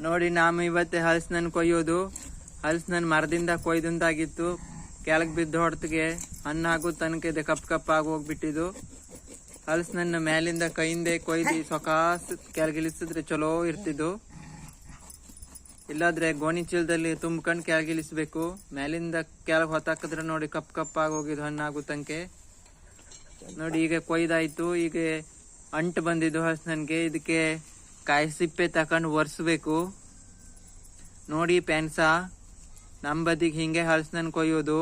ನೋಡಿ ನಾನು ಇವತ್ತೇ ಹಲಸಿನನ್ನು ಕೊಯ್ಯೋದು. ಹಲಸಿನನ್ನು ಮರದಿಂದ ಕೊಯ್ದಂತಾಗಿತ್ತು. ಕೆಳಗೆ ಬಿದ್ದು ಹೊಡೆತಿಗೆ ಹಣ್ಣು ಆಗೋ ತನಕ ಇದೆ ಕಪ್ ಕಪ್ ಆಗಿ ಹೋಗ್ಬಿಟ್ಟಿದ್ದು. ಹಲಸಿನನ್ನು ಮೇಲಿಂದ ಕೈಯಿಂದ ಕೊಯ್ದು ಸೊಕಾಸ್ ಕೆಳಗಿಳಿಸಿದ್ರೆ ಚಲೋ ಇರ್ತಿದ್ದು. ಇಲ್ಲಾದ್ರೆ ಗೋಣಿ ಚೀಲದಲ್ಲಿ ತುಂಬ್ಕೊಂಡು ಕೆಳಗಿಳಿಸ್ಬೇಕು. ಮೇಲಿಂದ ಕೆಳಗೆ ಹೊತ್ತಾಕಿದ್ರೆ ನೋಡಿ ಕಪ್ ಕಪ್ ಆಗಿ ಹೋಗಿದ್ದು ಹಣ್ಣು ಆಗೋ ತನಕ. ನೋಡಿ ಈಗ ಕೊಯ್ದಾಯ್ತು. ಈಗ ಅಂಟು ಬಂದಿದ್ದು ಹಲಸಿನನ್ಗೆ. ಇದಕ್ಕೆ ಕಾಯಿ ಸಿಪ್ಪೆ ತಕೊಂಡು ಒರೆಸ್ಬೇಕು. ನೋಡಿ ಪೆನ್ಸ ನಮ್ಮ ಬದಿಗೆ ಹಿಂಗೆ ಹಲಸಿನನ್ನು ಕೊಯ್ಯೋದು.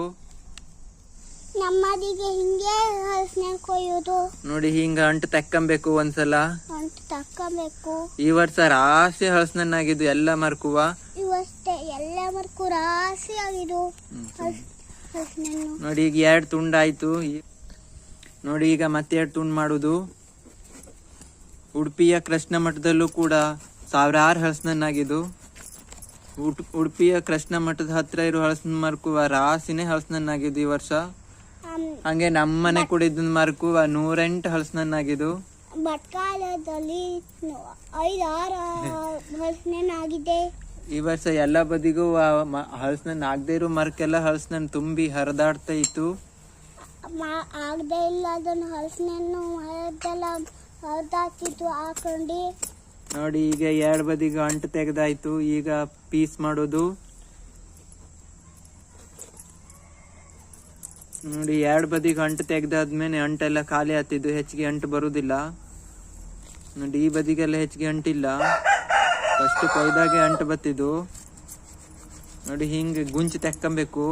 ನಮ್ಮದಿಗೆ ಹಿಂಗೆ ಹಲಸಿನನ್ನು ಕೊಯ್ಯೋದು. ನೋಡಿ ಹಿಂಗ ಅಂಟು ತಕ್ಕಂಬೇಕು ಒಂದ್ಸಲ. ಅಂಟು ತಕ್ಕಬೇಕು. ಈ ವರ್ಷ ರಾಶಿ ಹಲಸಿನನ್ನಾಗಿದ್ದು ಎಲ್ಲ ಮರ್ಕುವ. ಈ ವರ್ಷ ಎಲ್ಲ ಮರ್ಕು ರಾಶಿ ಆಗಿದ್ದು ಹಲಸಿನನ್ನು. ನೋಡಿ ಈಗ 2 ತುಂಡಾಯ್ತು. ನೋಡಿ ಈಗ ಮತ್ತೆ 2 ತುಂಡು ಮಾಡುದು. ಉಡುಪಿಯ ಕೃಷ್ಣ ಮಠದಲ್ಲೂ ಕೂಡ ಸಾವಿರಾರು ಹಲಸಿನನ್ನಾಗಿದ್ದು. ಉಡುಪಿಯ ಕೃಷ್ಣ ಮಠದ ಹತ್ರ ಇರೋ ಹಲಸಿನ ಮರ್ಕುವ ರಾಸಿನೇ ಹಲಸಿನನ್ನಾಗಿದ್ದು ಈ ವರ್ಷ. ಹಂಗೆ ನಮ್ಮನೆ ಕೂಡ ಇದನ್ನ ಮರ್ಕುವ 108 ಹಲಸಿನನ್ನಾಗಿದ್ದು. ಭಟ್ಕಾಲದಲ್ಲಿ 5-6 ಹಲಸಿನನ್ನಾಗಿದೆ. ಈ ವರ್ಷ ಎಲ್ಲ ಬದಿಗೂ ಹಲಸಿನ ಆಗದೆ ಇರೋ ಮರಕ್ಕೆಲ್ಲ ಹಲಸಿನ ತುಂಬಿ ಹರಿದಾಡ್ತಾ ಇತ್ತು. ಆಗದೆ ಇಲ್ಲ ಅದನ್ನು ಹಲಸಿನನ್ನು ಮರದೆಲ್ಲ ಹರಿದಾಡ್ತಿತ್ತು ಹಾಕೊಂಡು. ನೋಡಿ ಈಗ 2 ಬದಿಗೆ ಅಂಟು ತೆಗೆದಾಯ್ತು. ಈಗ ಪೀಸ್ ಮಾಡೋದು. ನೋಡಿ 2 ಬದಿಗೆ ಅಂಟು ತೆಗ್ದಾದ್ಮೇಲೆ ಅಂಟೆಲ್ಲ ಖಾಲಿ ಆಗ್ತಿದ್ದು. ಹೆಚ್ಚಿಗೆ ಅಂಟು ಬರುದಿಲ್ಲ. ನೋಡಿ ಈ ಬದಿಗೆಲ್ಲ ಹೆಚ್ಚಿಗೆ ಅಂಟಿಲ್ಲ. ಫಸ್ಟ್ ಕೊಯ್ದಾಗೆ ಅಂಟು ಬತ್ತಿದ್ದು. ನೋಡಿ ಹಿಂಗೆ ಗುಂಚು ತೆಕ್ಕೊಂಬೇಕು.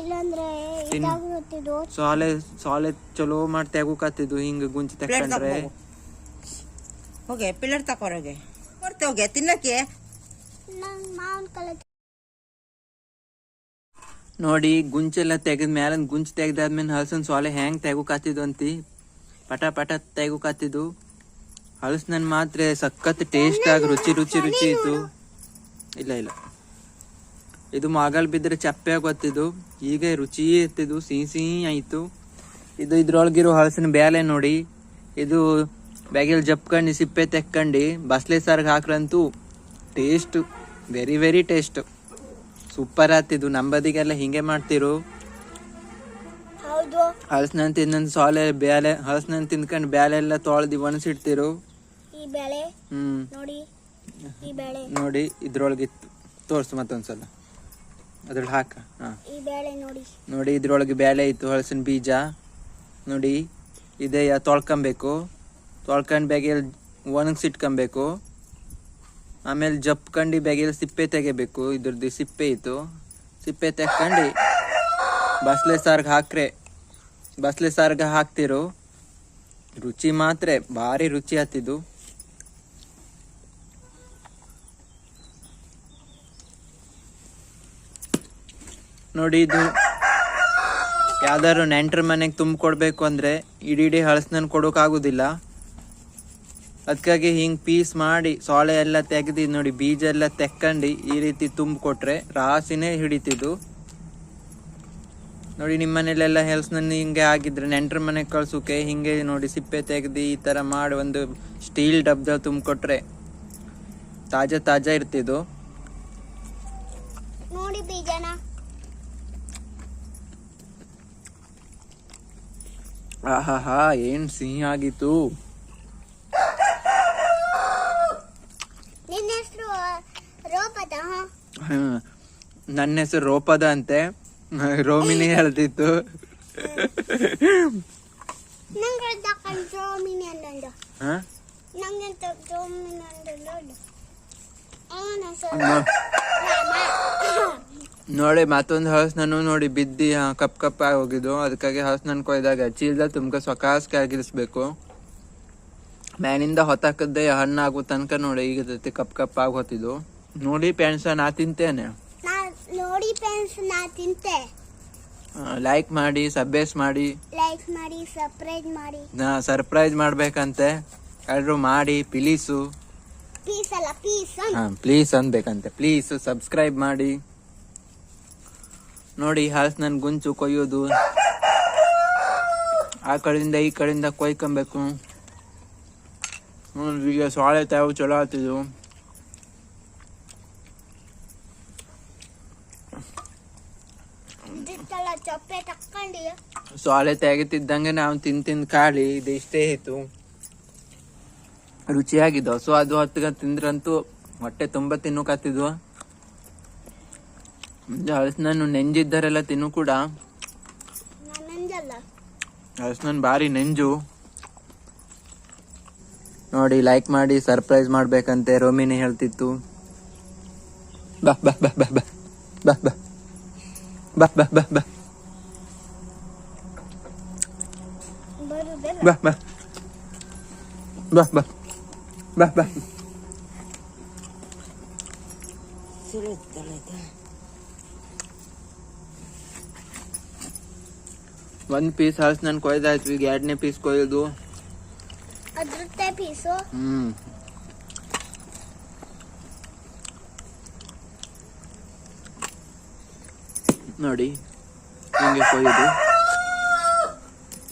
ಇಲ್ಲಾಂದ್ರೆ ಸಾಲೆ ಚಲೋ ಮಾಡಿ ತೆಗೋಕತ್ತಿದ್ದು. ಹಿಂಗ ಗುಂಚು ತೆಕ್ಕೊಂಡ್ರೆ ಹೋಗೆ ಪಿಲ್ಲರ್ ತಕೋರೋಗೆ ಕೊಡ್ತೆ ಹೋಗೆ ತಿನ್ನಕ್ಕೆ. ನೋಡಿ ಗುಂಚೆಲ್ಲ ತೆಗೆದ ಮ್ಯಾಲ ಗುಂಚು ತೆಗ್ದಾದ್ಮೇಲೆ ಹಲಸಿನ ಸೊಲೆ ಹೆಂಗ್ ತೆಗೋಕತ್ತಿದ್ದು ಅಂತಿ. ಪಟ ಪಟ ತೆಗೋಕತ್ತಿದ್ದು. ಹಲಸಿನ ಮಾತ್ರ ಸಖತ್ ಟೇಸ್ಟ್ ಆಗಿ ರುಚಿ ಇತ್ತು. ಇಲ್ಲ ಇದು ಮಗಲ್ ಬಿದ್ರೆ ಚಪ್ಪೆ ಗೊತ್ತಿದ್ದು. ಈಗ ರುಚಿ ಇರ್ತಿದ್ದು. ಸಿಹಿ ಆಯ್ತು. ಇದು ಇದ್ರೊಳಗಿರೋ ಹಲಸಿನ ಬ್ಯಾಲೆ ನೋಡಿ. ಇದು ಬ್ಯಾಗಿಲ್ ಜಪ್ಕೊಂಡು ಸಿಪ್ಪೆ ತೆಕ್ಕೊಂಡು ಬಸ್ಲೆ ಸಾರ್ಗೆ ಹಾಕ್ರಂತೂ taste very very taste super ಆತಿದ್ದು. ನಂಬದಿಗೆಲ್ಲ ಹಿಂಗೆ ಮಾಡ್ತಿರು. ಹಲಸಿನ ತಿಂದ ಸೊಲೆ ಬ್ಯಾಲೆ ಹಲಸಿನ ತಿಂದ್ಕೊಂಡು ಬ್ಯಾಲೆ ಎಲ್ಲ ತೊಳೆದು ಒಣಸಿಡ್ತಿರು. ನೋಡಿ ಇದ್ರೊಳಗಿತ್ತು. ತೋರ್ಸು ಮತ್ತೊಂದ್ಸಲ ಅದ್ರೊಳಗೆ ಹಾಕ. ನೋಡಿ ಇದ್ರೊಳಗೆ ಬ್ಯಾಳೆ ಇತ್ತು. ಹಲಸಿನ ಬೀಜ ನೋಡಿ ಇದೇ ತೊಳ್ಕೊಬೇಕು. ತೊಳ್ಕೊಂಡು ಬ್ಯಾಗಿಲ್ ಒಣಗಿಸಿಟ್ಕೊಬೇಕು. ಆಮೇಲೆ ಜಪ್ಕೊಂಡು ಬ್ಯಾಗಿಲ್ ಸಿಪ್ಪೆ ತೆಗಿಬೇಕು. ಇದ್ರದ್ದು ಸಿಪ್ಪೆ ಇತ್ತು. ಸಿಪ್ಪೆ ತೆಕ್ಕೊಂಡು ಬಸ್ಲೆ ಸಾರ್ಗೆ ಹಾಕ್ತಿರು. ರುಚಿ ಮಾತ್ರ ಭಾರಿ ರುಚಿ ಆಗ್ತಿದ್ದು. ನೋಡಿ ಇದು ಯಾವ್ದಾದ್ರು ನೆಂಟ್ರ ಮನೆಗೆ ತುಂಬಿಕೊಡ್ಬೇಕು ಅಂದ್ರೆ ಇಡೀ ಹಲಸಿನ ಕೊಡೋಕ್ಕಾಗೋದಿಲ್ಲ. ಅದಕ್ಕಾಗಿ ಹಿಂಗೆ ಪೀಸ್ ಮಾಡಿ ಸೊಳೆ ಎಲ್ಲ ತೆಗ್ದು ನೋಡಿ ಬೀಜ ಎಲ್ಲ ತೆಕ್ಕೊಂಡು ಈ ರೀತಿ ತುಂಬಿಕೊಟ್ರೆ ರಾಸಿನೇ ಹಿಡಿತಿದ್ದು. ನೋಡಿ ನಿಮ್ಮ ಮನೇಲೆಲ್ಲ ಹಲಸಿನ ಹಿಂಗೆ ಆಗಿದ್ರೆ ನೆಂಟ್ರ ಮನೆಗೆ ಕಳ್ಸೋಕೆ ಹಿಂಗೆ ನೋಡಿ ಸಿಪ್ಪೆ ತೆಗ್ದು ಈ ಥರ ಮಾಡಿ ಒಂದು ಸ್ಟೀಲ್ ಡಬ್ದಲ್ಲಿ ತುಂಬಿಕೊಟ್ರೆ ತಾಜಾ ಇರ್ತಿದ್ದು. ನೋಡಿ ಬೀಜನ ಆಹಾ ಏನ್ ಸಿಹಿ ಆಗಿತ್ತು. ನನ್ನ ಹೆಸರು ರೋಪದ ಅಂತೆ. ರೋಮಿನಿ ಹೇಳ್ತಿತ್ತು. ನೋಡಿ ಮತ್ತೊಂದು ಹಲಸಿನ ನೋಡಿ ಬಿದ್ದಿ ಕಪ್ ಆಗಿ ಹೋಗಿದ್ದು. ಅದಕ್ಕಾಗಿ ಹಲಸಿನ ಕೊಯ್ದಾಗ ಚೀಲದಲ್ಲಿ ತುಂಬ ಸೊಕಾಸ್ ಕೆಳಗಿಳಿಸ್ಬೇಕು. ಮ್ಯಾನಿಂದ ಹೊತ್ತಾಕದ್ದೆ ಹಣ್ಣಾಗೋ ತನಕ ನೋಡಿ ಈಗ ಕಪ್ ಆಗಿ ಹೊತ್ತಿದ್ದು. ನೋಡಿ ಪೆನ್ಸ ನಾ ತಿಂತೇನೆ. ಲೈಕ್ ಮಾಡಿ ಸಬ್ಸ್ಕ್ರೈಬ್ ಮಾಡಿ ಸರ್ಪ್ರೈಸ್ ಮಾಡ್ಬೇಕಂತೆ ಎಲ್ಲರೂ ಮಾಡಿ ಪ್ಲೀಸು. ಪ್ಲೀಸ್ ಅನ್ಬೇಕಂತೆ. ಪ್ಲೀಸ್ ಸಬ್ಸ್ಕ್ರೈಬ್ ಮಾಡಿ. ನೋಡಿ ಹಲಸಿನ ಗುಂಚು ಕೊಯ್ಯೋದು. ಆ ಕಡೆಯಿಂದ ಈ ಕಡೆಯಿಂದ ಕೊಯ್ಕೊಬೇಕು. ಈಗ ಸೊಳೆ ತಾವು ಚಲೋ ಆಗ್ತಿದ್ವು. ಐತಲ್ಲ ಚಪ್ಪೆ ತಕ್ಕೊಂಡು ಸೊಳೆ ತೆಗಿತಿದ್ದಂಗೆ ನಾವು ತಿಂದು ಖಾಲಿ ಇದು ಇಷ್ಟೇ ಇತ್ತು. ರುಚಿಯಾಗಿದ್ದವು. ಸೊ ಅದು ಹೊತ್ತಿಗೆ ತಿಂದ್ರಂತೂ ಹೊಟ್ಟೆ ತುಂಬ ತಿನ್ನೋಕತ್ತಿದ್ವು. ಹಲಸಿನನ್ನು ನೆಂಜಿದ್ದರೆಲ್ಲ ತಿನ್ನು ಕೂಡ. ನಂಜಲ್ಲ ಹಲಸಿನ ಭಾರಿ ನೆಂಜು. ನೋಡಿ ಲೈಕ್ ಮಾಡಿ ಸರ್ಪ್ರೈಸ್ ಮಾಡ್ಬೇಕಂತೆ ರೋಮಿನಿ ಹೇಳ್ತಿತ್ತು. ಬಾ ಬಾ ಬಾ ಬಾ ಬಾ ಬಾ ಬಾ ಬಾ ಬಾ ಬಾ ಬಾ ಬರುದಿಲ್ಲ. ಬಾ ಬಾ ಬಾ ಬಾ ಬಾ ಬಾ ಒಂದ್ ಪೀಸ್ ಹಲಸಿನ ಕೊಯ್ದಾಯ್ತು. ಈಗ 2ನೇ ಪೀಸ್ ಕೊಯ್ದು. ಅದ್ರತ್ತೆ ಪೀಸು ನೋಡಿ ಹಿಂಗೆ ಕೊಯ್ದು.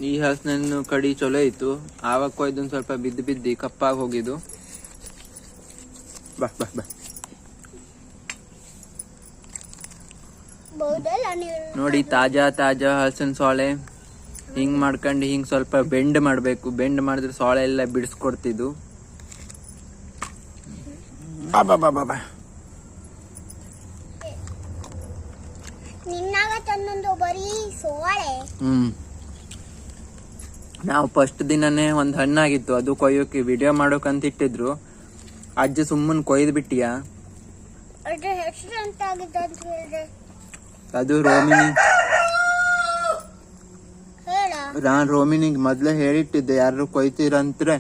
ಈ ಹಲಸಿನ ಕಡಿ ಚಲೋ ಇತ್ತು. ಆವಾಗ ಕೊಯ್ದು ಸ್ವಲ್ಪ ಬಿದ್ದು ಕಪ್ಪಾಗಿ ಹೋಗಿದ್ದು. ಬಾ ಬಾ ಬಾ ಬಹುದಲ್ಲ ನೀವು. ನೋಡಿ ತಾಜಾ ಹಲಸಿನ ಸೊಳೆ ಹಿಂಗ್ ಮಾಡ್ಕೊಂಡು ಹಿಂಗ್ ಸ್ವಲ್ಪ ಬೆಂಡ್ ಮಾಡ್ಬೇಕು. ಬೆಂಡ್ ಮಾಡಿದ್ರೆ ಸೊಳೆ ಎಲ್ಲ ಬಿಡಿಸ್ಕೊಡ್ತಿದ್ದು. ಬಾ ಬಾ ಬಾ ಬಾ ಬಾ ನಿನ್ನಾಗ ತಂದೊಂದು ಬರೀ ಸೋಳೆ. ನಾವು ಫಸ್ಟ್ ದಿನನೇ ಒಂದ್ ಹಣ್ಣಾಗಿತ್ತು, ಅದು ಕೊಯ್ಯೋಕೆ ವಿಡಿಯೋ ಮಾಡೋಕಂತ ಇಟ್ಟಿದ್ರು. ಅಜ್ಜಿ ಸುಮ್ಮನ್ ಕೊಯ್ದು ಬಿಟ್ಟಿಯಾ. ಅದ್ರ ಹೆಸರು ಅಂತ ಆಗಿದ್ದು ಅಂತ ಹೇಳಿದೆ. ಅದು ರೋಮಿನಿ. ಹೇಳ ನಾನ್ ರೋಮಿನಿಗೆ ಮೊದ್ಲೇ ಹೇಳಿಟ್ಟಿದ್ದೆ, ಯಾರು ಕೊಯ್ತೀರಂದ್ರೆ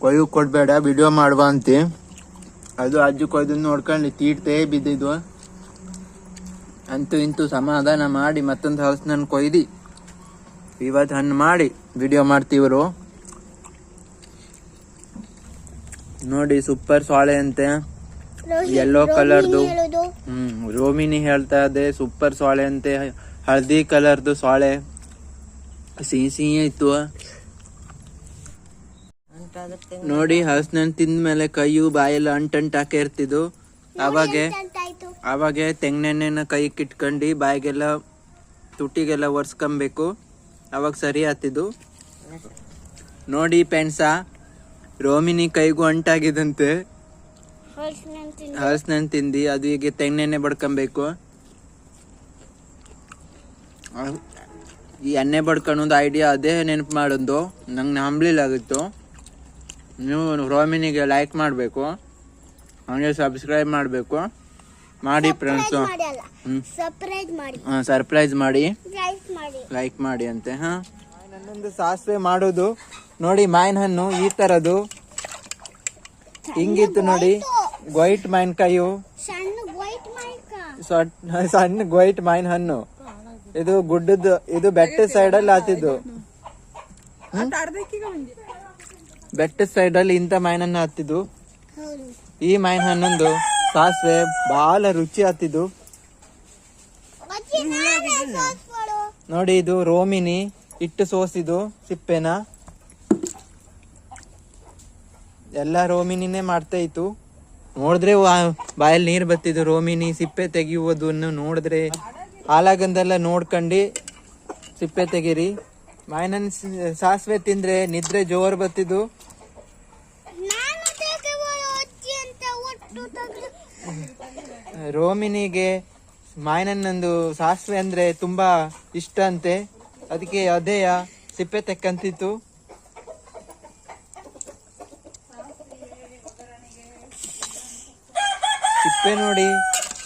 ಕೊಯ್ಯು ಕೊಡ್ಬೇಡ ವಿಡಿಯೋ ಮಾಡುವ ಅಂತಿ. ಅದು ಅಜ್ಜಿ ಕೊಯ್ದು ನೋಡ್ಕೊಂಡು ತೀಡ್ತೇ ಬಿದ್ದಿದ್ವು. ಅಂತೂ ಇಂತೂ ಸಮಾಧಾನ ಮಾಡಿ ಮತ್ತೊಂದು ಹಲಸಿನ ಕೊಯ್ದು ಇವತ್ತು ಹಣ್ಣು ಮಾಡಿ ವಿಡಿಯೋ ಮಾಡ್ತೀವ್ರು. ನೋಡಿ ಸೂಪರ್ ಸೊಳೆ ಅಂತೆ, ಯೆಲ್ಲೋ ಕಲರ್ದು. ರೋಮಿನಿ ಹೇಳ್ತಾ ಇದೆ ಸೂಪರ್ ಸೊಳೆ ಅಂತೆ, ಹಳದಿ ಕಲರ್ದು ಸೊಳೆ, ಸಿಹಿ ಇತ್ತು. ನೋಡಿ ಹಲಸಿನ ತಿಂದ್ಮೇಲೆ ಕೈಯು ಬಾಯೆಲ್ಲ ಅಂಟಾಕೆ ಇರ್ತಿದ್ದು. ಅವಾಗೆ ತೆಂಗಿನೆಣ್ಣೆನ ಕೈಗೆ ಇಟ್ಕೊಂಡು ಬಾಯಿಗೆಲ್ಲ ತುಟಿಗೆಲ್ಲ ಒರ್ಸ್ಕೊಬೇಕು. ಅವಾಗ ಸರಿ ಆತಿದ್ದು. ನೋಡಿ ಪೆನ್ಸ ರೋಮಿನಿ ಕೈಗೂ ಅಂಟಾಗಿದಂತೆ ಹಲಸಿನ ತಿಂದಿ. ಅದು ಈಗ ತೆಂಗಿನೆಣ್ಣೆ ಬಡ್ಕೊಬೇಕು. ಈ ಎಣ್ಣೆ ಬಡ್ಕೊಳೋದು ಐಡಿಯಾ ಅದೇ ನೆನಪು ಮಾಡೋದು ನಂಗೆ ನಂಬಲಿಲ್ಲಾಗಿತ್ತು. ನೀವು ರೋಮಿನಿಗೆ ಲೈಕ್ ಮಾಡಬೇಕು, ಹಂಗೆ ಸಬ್ಸ್ಕ್ರೈಬ್ ಮಾಡಬೇಕು. ಮಾಡಿ ಫ್ರೆಂಡ್ಸ್, ಸರ್ಪ್ರೈಸ್ ಮಾಡಿ ಲೈಕ್ ಮಾಡಿ ಅಂತೆ. ನನ್ನೊಂದು ಸಾಸಿವೆ ಮಾಡೋದು ನೋಡಿ. ಮಾವಿನ ಹಣ್ಣು ಈ ತರದು ಹಿಂಗಿತ್ತು ನೋಡಿ. ವೈಟ್ ಮಾವಿನಕಾಯಿ, ಸಣ್ಣ ವೈಟ್ ಮಾವಿನ ಹಣ್ಣು. ಇದು ಗುಡ್ಡದ, ಇದು ಬೆಟ್ಟದ ಸೈಡ್ ಅಲ್ಲಿ ಆತಿದ್ದು. ಬೆಟ್ಟದ ಸೈಡ್ ಅಲ್ಲಿ ಇಂತ ಮಾವಿನ ಹಣ್ಣು ಹತ್ತಿದ್ದು. ಈ ಮಾವಿನ ಹಣ್ಣೊಂದು ಸಾಸಿವೆ ಬಹಳ ರುಚಿ ಹತ್ತಿದ್ದು ನೋಡಿ. ಇದು ರೋಮಿನಿ ಇಟ್ಟು ಸೋಸಿದು ಸಿಪ್ಪೆನ ಎಲ್ಲ ರೋಮಿನಿನೇ ಮಾಡ್ತಾ ಇತ್ತು. ನೋಡಿದ್ರೆ ಬಾಯಲ್ಲಿ ನೀರು ಬತ್ತಿದ್ದು. ರೋಮಿನಿ ಸಿಪ್ಪೆ ತೆಗೆಯುವುದನ್ನು ನೋಡಿದ್ರೆ ಹಾಲಾಗಂದೆಲ್ಲ ನೋಡ್ಕೊಂಡು ಸಿಪ್ಪೆ ತೆಗೀರಿ. ಮಾವಿನ ಸಾಸಿವೆ ತಿಂದ್ರೆ ನಿದ್ರೆ ಜೋರ್ ಬತ್ತಿದ್ದು. ರೋಮಿನಿಗೆ ಮಾವಿನನ್ನೊಂದು ಸಾಸಿವೆ ಅಂದ್ರೆ ತುಂಬಾ ಇಷ್ಟ ಅಂತೆ, ಅದಕ್ಕೆ ಅದೇಯ ಸಿಪ್ಪೆ ತೆಕ್ಕಂತಿತ್ತು. ಸಿಪ್ಪೆ ನೋಡಿ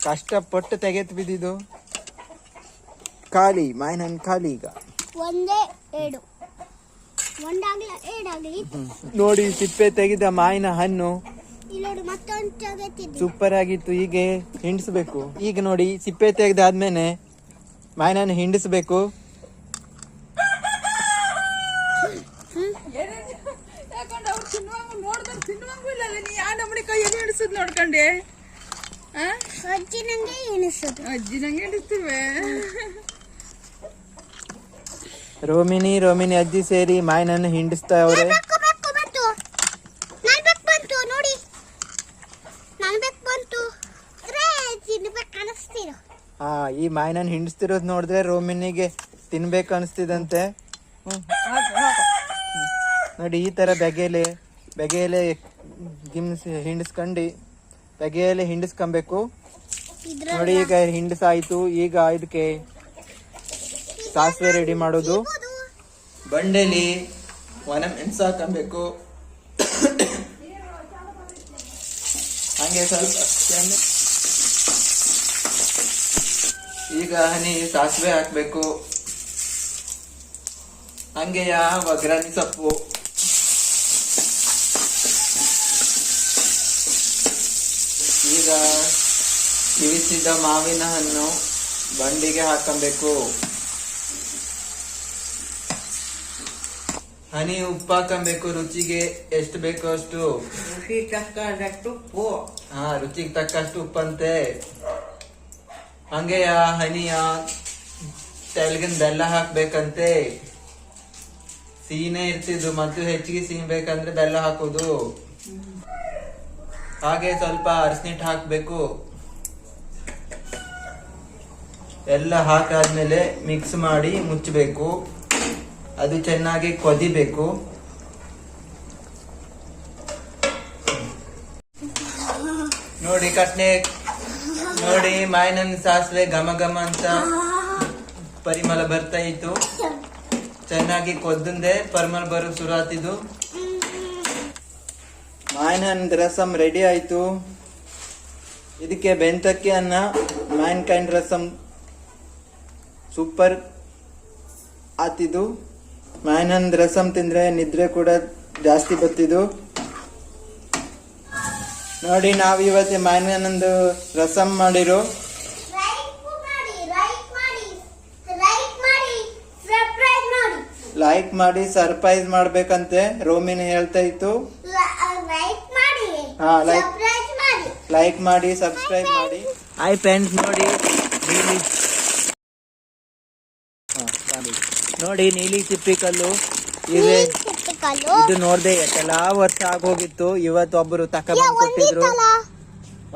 ಕಷ್ಟಪಟ್ಟು ತೆಗೆದು ಬಿದ್ದಿದ್ದು. ಖಾಲಿ ಮಾವಿನ ಹಣ್ಣು ಖಾಲಿ. ಈಗ ನೋಡಿ ಸಿಪ್ಪೆ ತೆಗೆದ ಮಾವಿನ ಹಣ್ಣು ಸೂಪರ್ ಆಗಿತ್ತು. ಹೀಗೆ ಹಿಂಡಿಸ್ಬೇಕು. ಈಗ ನೋಡಿ ಸಿಪ್ಪೆ ತೆಗೆದಾದ್ಮೇಲೆ ಮಾವಿನ ಹಣ್ಣು ಹಿಂಡಿಸ್ಬೇಕು. ನೋಡ್ಕೊಂಡೆ ಅಜ್ಜಿ ನಂಗೆ ಎಣಿಸ್ತೀವಿ. ರೋಮಿನಿ ಅಜ್ಜಿ ಸೇರಿ ಮಾವಿನ ಹಣ್ಣು ಹಿಂಡಿಸ್ತಾ ಅವ್ರೆ. ಹಾ ಈ ಮಾವಿನ ಹಿಂಡಿಸ್ತಿರೋದು ನೋಡಿದ್ರೆ ರೋಮಿನಿಗೆ ತಿನ್ಬೇಕು ಅನಿಸ್ತಿದಂತೆ. ನೋಡಿ ಈ ತರ ಬೆಗೆಲೆ ಹಿಂಡಿಸ್ಕೊಂಡು ಬೆಗೆಯಲ್ಲಿ ಹಿಂಡಿಸ್ಕೊಬೇಕು. ನೋಡಿ ಈಗ ಹಿಂಡಿಸಾಯ್ತು. ಈಗ ಇದಕ್ಕೆ ಸಾಸಿವೆ ರೆಡಿ ಮಾಡೋದು. ಬಂಡೆಲಿ ಒಣ ಮೆಣಸು ಹಾಕಬೇಕು. ಹಂಗೆ ಸ್ವಲ್ಪ ಈಗ ಹನಿ ಸಾಸಿವೆ ಹಾಕ್ಬೇಕು. ಹಂಗೆಯ ಒಗ್ಗರಣೆ ಸೊಪ್ಪು, ಈಗ ಕಿವಿಸಿದ ಮಾವಿನ ಹಣ್ಣು ಬಂಡಿಗೆ ಹಾಕಬೇಕು. ಹನಿ ಉಪ್ಪು ಹಾಕಬೇಕು. ರುಚಿಗೆ ಎಷ್ಟು ಬೇಕೋ ಅಷ್ಟು. ಹಾ ರುಚಿಗೆ ತಕ್ಕಷ್ಟು ಉಪ್ಪಂತೆ. ಹಂಗೆಯ ಹನಿಯ ತೆಲಗಿನ ಬೆಲ್ಲ ಹಾಕ್ಬೇಕಂತೆ. ಸಿಹಿನೇ ಇರ್ತಿದ್ದು ಮತ್ತು ಹೆಚ್ಚಿಗೆ ಸಿಹಿ ಬೇಕಂದ್ರೆ ಬೆಲ್ಲ ಹಾಕೋದು. ಹಾಗೆ ಸ್ವಲ್ಪ ಅರಸಿನಿಟ್ಟು ಹಾಕ್ಬೇಕು. ಎಲ್ಲ ಹಾಕಾದ್ಮೇಲೆ ಮಿಕ್ಸ್ ಮಾಡಿ ಮುಚ್ಚಬೇಕು. ಅದು ಚೆನ್ನಾಗಿ ಕೊದಿಬೇಕು. ನೋಡಿ ನೋಡಿ ಮಾವಿನ ಸಾಸಿವೆ ಘಮ ಘಮ ಅಂತ ಪರಿಮಳ ಬರ್ತಾ ಇತ್ತು. ಚೆನ್ನಾಗಿ ಕೊದ್ದಂದೆ ಪರಿಮಳ ಬರೋ ಶುರು ಆತಿದ್ದು. ಮಾವಿನ ರಸಂ ರೆಡಿ ಆಯ್ತು. ಇದಕ್ಕೆ ಬೆಂತಕ್ಕಿ ಅನ್ನ ಮಾವಿನಕಾಯಿನ ರಸಂ ಸೂಪರ್ ಆತಿದ್ದು. ಮಾವಿನ ರಸಂ ತಿಂದ್ರೆ ನಿದ್ರೆ ಕೂಡ ಜಾಸ್ತಿ ಬರ್ತಿದ್ದು. ನೋಡಿ ನಾವು ಇವತ್ತು ಮಾವಿನಂದು ರಸಂ ಮಾಡಿರೋ. ಲೈಕ್ ಮಾಡಿ ಸರ್ಪ್ರೈಸ್ ಮಾಡ್ಬೇಕಂತೆ ರೋಮಿನಿ ಹೇಳ್ತಾ ಇತ್ತು. ಹಾ ಲೈಕ್ ಮಾಡಿ ಸಬ್ಸ್ಕ್ರೈಬ್ ಮಾಡಿ. ಹಾಯ್ ಫ್ರೆಂಡ್ಸ್, ನೋಡಿ ನೀಲಿ ಚಿಪ್ಪಿ ಕಲ್ಲು ಇದು ನೋಡ್ದೆ ಎಲ್ಲಾ ವರ್ಷ ಆಗೋಗಿತ್ತು. ಇವತ್ತು ಒಬ್ಬರು ತಕೊಂಡ್ ಕೊಟ್ಟಿದ್ರು.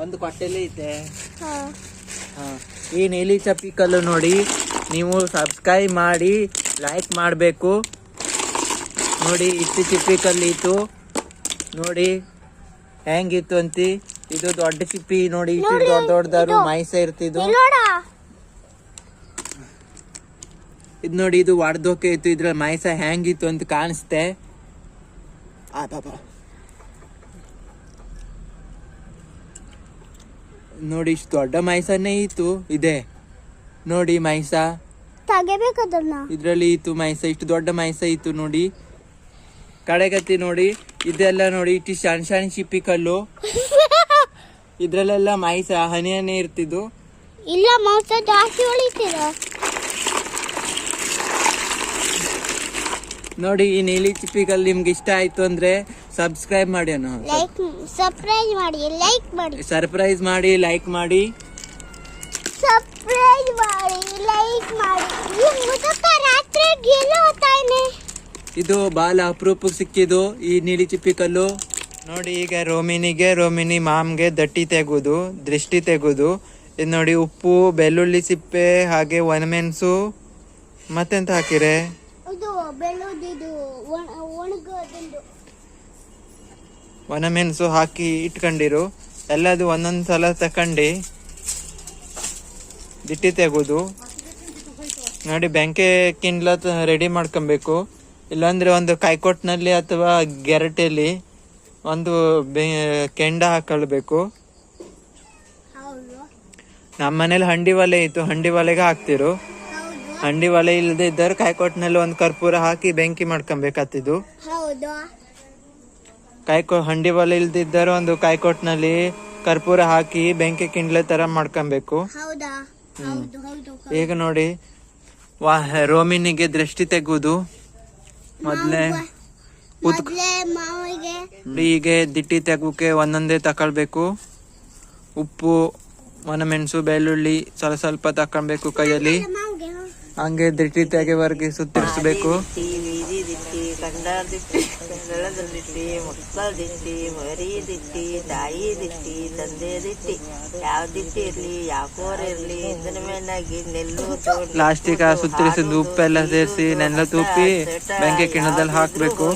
ಒಂದು ಕೊಟ್ಟೆಲಿ ಐತೆ. ಈ ನೀಲಿ ಚಿಪ್ಪಿ ಕಲ್ಲು ನೋಡಿ ನೀವು ಸಬ್ಸ್ಕ್ರೈಬ್ ಮಾಡಿ ಲೈಕ್ ಮಾಡಬೇಕು. ನೋಡಿ ಇಷ್ಟು ಚಿಪ್ಪಿ ಕಲ್ಲು ಇತ್ತು. ನೋಡಿ ಹೆಂಗಿತ್ತು ಅಂತ. ಇದು ದೊಡ್ಡ ಚಿಪ್ಪಿ ನೋಡಿ. ಇಷ್ಟು ದೊಡ್ಡದಾರು ಮೈಸ ಇರ್ತಿದ್ದು. ಇದು ನೋಡಿ ಇದು ಒಡ್ದೋಕೆ ಇತ್ತು. ಇದ್ರ ಮೈಸ ಹೆಂಗಿತ್ತು ಅಂತ ಕಾಣಿಸ್ತೆ. ನೋಡಿ ಇಷ್ಟು ದೊಡ್ಡ ಮೈಸನ್ನೇ ಇತ್ತು. ಇದೆ ನೋಡಿ ಮೈಸ ಇದ್ರಲ್ಲಿ ಇತ್ತು. ಮೈಸ ಇಷ್ಟು ದೊಡ್ಡ ಮೈಸ ಇತ್ತು ನೋಡಿ. ಕಡೆಗತ್ತಿ ನೋಡಿ ಇದೆಲ್ಲ ನೋಡಿ ಇಷ್ಟು ಸಣ್ಣ ಸಣ್ಣ ಚಿಪ್ಪಿ ಕಲ್ಲು. ಇದ್ರಲ್ಲೆಲ್ಲ ಮೈಸ ಹನಿ ಇರ್ತಿದ್ದು. ಇಲ್ಲ ಮಾಂಸ ಜಾಸ್ತಿ ಉಳಿತೀರ. ನೋಡಿ ಈ ನೀಲಿ ಚಿಪ್ಪಿ ಕಲ್ಲು ನಿಮ್ಗೆ ಇಷ್ಟ ಆಯ್ತು ಅಂದ್ರೆ ಸಬ್ಸ್ಕ್ರೈಬ್ ಮಾಡಿ ಸರ್ಪ್ರೈಸ್ ಮಾಡಿ ಲೈಕ್ ಮಾಡಿ. ಸರ್ಪ್ರೈಸ್ ಮಾಡಿ ಲೈಕ್ ಮಾಡಿ. ಸರ್ಪ್ರೈಸ್ ಮಾಡಿ ಲೈಕ್ ಮಾಡಿ. ರಾತ್ರಿ ಇದು ಬಾಲ ಅಪರೂಪಕ್ಕೆ ಸಿಕ್ಕಿದ್ದು ಈ ನೀಲಿ ಚಿಪ್ಪಿ ಕಲ್ಲು. ನೋಡಿ ಈಗ ರೋಮಿನಿ ಮಾಮ್ಗೆ ದಟ್ಟಿ ತೆಗುದು, ದೃಷ್ಟಿ ತೆಗುದು. ಇದು ನೋಡಿ ಉಪ್ಪು, ಬೆಳ್ಳುಳ್ಳಿ ಸಿಪ್ಪೆ, ಹಾಗೆ ಒಣಮೆಣಸು ಮತ್ತೆಂತ ಹಾಕಿರೆ ಒಣಮೆಣಸು ಹಾಕಿ ಇಟ್ಕೊಂಡಿರು. ಎಲ್ಲದು ಒಂದೊಂದ್ ಸಲ ತಕೊಂಡಿ ದಿಟ್ಟಿ ತೆಗುದು. ನೋಡಿ ಬೆಂಕಿ ಕಿನ್ಲ ರೆಡಿ ಮಾಡ್ಕೊಬೇಕು. ಇಲ್ಲಾಂದ್ರೆ ಒಂದು ಕೈಕೊಟ್ನಲ್ಲಿ ಅಥವಾ ಗೆರಟೆಯಲ್ಲಿ ಒಂದು ಕೆಂಡ ಹಾಕೊಳ್ಬೇಕು. ನಮ್ಮ ಮನೇಲಿ ಹಂಡಿ ಒಲೆ ಇತ್ತು. ಹಂಡಿ ಒಲೆಗೆ ಹಾಕ್ತಿರು. ಹಂಡಿ ಒಲೆ ಇಲ್ಲದೆ ಇದ್ದರೆ ಕಾಯ್ಕೊಟ್ನಲ್ಲಿ ಒಂದು ಕರ್ಪೂರ ಹಾಕಿ ಬೆಂಕಿ ಮಾಡ್ಕೊಬೇಕಾಗ್ತಿದ್ದು. ಹಂಡಿ ಒಲೆ ಇಲ್ದಿದ್ದರೆ ಒಂದು ಕಾಯ್ಕೊಟ್ನಲ್ಲಿ ಕರ್ಪೂರ ಹಾಕಿ ಬೆಂಕಿ ಕಿಂಡ್ಲೆ ತರ ಮಾಡ್ಕೊಬೇಕು. ಈಗ ನೋಡಿ ರೋಮಿನಿಗೆ ದೃಷ್ಟಿ ತೆಗುದು. ಮೊದ್ಲೇ ಹೀಗೆ ದಿಟ್ಟಿ ತೆಗೋಕೆ ಒಂದೊಂದೇ ತಕೊಳ್ಬೇಕು. ಉಪ್ಪು, ಒಣಮೆಣಸು, ಬೆಳ್ಳುಳ್ಳಿ ಸ್ವಲ್ಪ ತಕೊಳ್ಬೇಕು ಕೈಯಲ್ಲಿ. ಹಂಗೆ ದಿಟ್ಟಿ ತೆಗೆವರೆಗೆ ಸುತ್ತಿರಿಸ್ಬೇಕು. ದಿಟ್ಟಿ ಕಂಡಾರ ದಿಟ್ಟಿ ಕನ್ನಡದ ದಿಟ್ಟಿ ಮಕ್ಕಳ ದಿಟ್ಟಿ ಮರಿ ದಿಟ್ಟಿ ತಾಯಿ ದಿಟ್ಟಿ ತಂದೆ ದಿಟ್ಟಿ ಯಾವ ದಿಟ್ಟಿ ಇರ್ಲಿ ಯಾಕೋರ್ ಇರ್ಲಿ ಇಂದನ ಮೇಲಾಗಿ ನೆಲ್ಲು ಲಾಸ್ಟಿಗೆ ಸುತ್ತರಿಸಿದ ಉಪ್ಪೆಲ್ಲ ಸೇರಿಸಿ ನೆಲ್ಲ ತುಪ್ಪಿ ಬೆಂಕಿ ಕಿಣದಲ್ಲಿ ಹಾಕ್ಬೇಕು.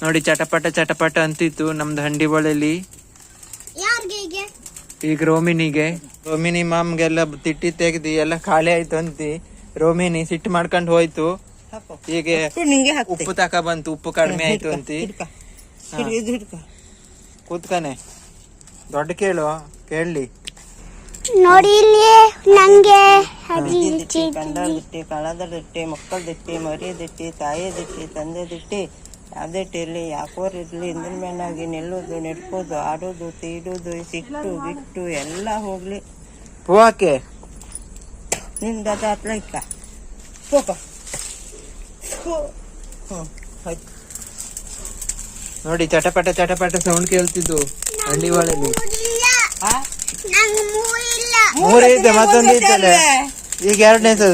ನೋಡಿ ಚಟಪಟ ಚಟಪಟ ಅಂತಿತ್ತು ನಮ್ದು ಹಂಡಿ ಒಳಲಿ. ಯಾರಿಗೆ ಈಗ ರೋಮಿನಿ ಮಾಮ್ಗೆಲ್ಲ ತಿಟ್ಟಿ ತೆಗ್ದಿ ಎಲ್ಲ ಖಾಲಿ ಆಯ್ತು ಅಂತಿ. ರೋಮಿನಿ ಸಿಟ್ಟು ಮಾಡ್ಕೊಂಡು ಹೋಯ್ತು. ಹೀಗೆ ನಿಂಗೆ ಹಾಕ್ತೆ ಉಪ್ಪು ತಕ ಬಂತು, ಉಪ್ಪು ಕಡಿಮೆ ಆಯ್ತು ಅಂತಿ. ಕೂತ್ಕನೆ ದೊಡ್ಡ ಕೇಳಲಿ. ನೋಡಿ ಇಲ್ಲಿ ನಂಗೆ ದಿಟ್ಟಿ ಕಂಡಾರ ದಿಟ್ಟಿ ಕಳದ ದಿಟ್ಟಿ ಮಕ್ಕಳ ದಿಟ್ಟಿ ಮರಿ ದಿಟ್ಟಿ ತಾಯಿ ದಿಟ್ಟಿ ತಂದೆ ದಿಟ್ಟಿ ಯಾವ್ದೇ ಇರ್ಲಿ ಯಾಕೋರ್ ಇರ್ಲಿ ಇಂದಿನ ಮೇಲಾಗಿ ನಿಲ್ಲೋದು ನೆಡ್ಕೋದು ಆಡೋದು ತೀಡೋದು ಸಿಟ್ಟು ಗಿಟ್ಟು ಎಲ್ಲ ಹೋಗ್ಲಿ. ಹೂವಾಕೆ ನಿಂದ ಹತ್ಲ ಇಕ್ಕ ಹೋಗ. ನೋಡಿ ಚಟಪಟ ಚಟಪಟ ಸೌಂಡ್ ಕೇಳ್ತಿದ್ದು ಹಂಡಿ ಒಳಲಿ. ನಂಗೆ ಮೂರಿಲ್ಲ. ಮೂರೈತೆ ಮತ್ತೊಂದು ಐತಲ್ಲ, ಈಗ ಎರಡನೇದು.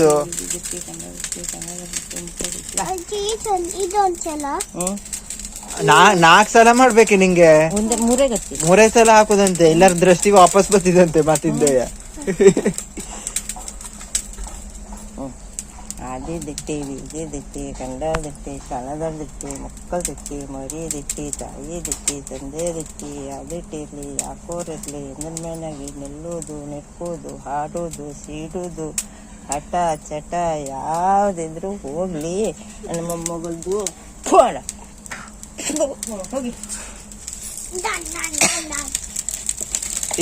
ಇದೊಂದ್ಸಲ ನಾಲ್ಕು ಸಲ ಮಾಡ್ಬೇಕು ನಿಂಗೆ. ಮೂರೇ ಗತಿ ಮೂರೇ ಸಲ ಹಾಕುದಂತೆ, ಎಲ್ಲರ ದೃಷ್ಟಿ ವಾಪಸ್ ಬರ್ತಿದಂತೆ ಮತ್ತಿಂದ. ಅದೇ ದಿಟ್ಟಿ ಇದೇ ದಿಟ್ಟಿ ಕಂಡಾರ ದಿಟ್ಟಿ ಕಣದ ದಿಟ್ಟಿ ಮಕ್ಕಳ ದಿಟ್ಟಿ ಮರಿ ದಿಟ್ಟಿ ತಾಯಿ ದಿಟ್ಟಿ ತಂದೆ ದಿಟ್ಟಿ ಯಾವ್ದೇ ಇರ್ಲಿ ಯಾಕೋರ್ ಇರ್ಲಿ ಇಂದಿನ ಮೇಲಾಗಿ ನಿಲ್ಲೋದು ನೆಟ್ಕೋದು ಹಾಡೋದು ಸೀಡೋದು ಹಠ ಚಟ ಯಾವ್ದಿದ್ರು ಹೋಗ್ಲಿ. ನನ್ನ ಮೊಮ್ಮಗಳ್ದು ಫೋಡ ಹೋಗಿ.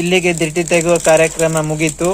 ಇಲ್ಲಿಗೆ ದಿಟ್ಟಿ ತೆಗುವ ಕಾರ್ಯಕ್ರಮ ಮುಗೀತು.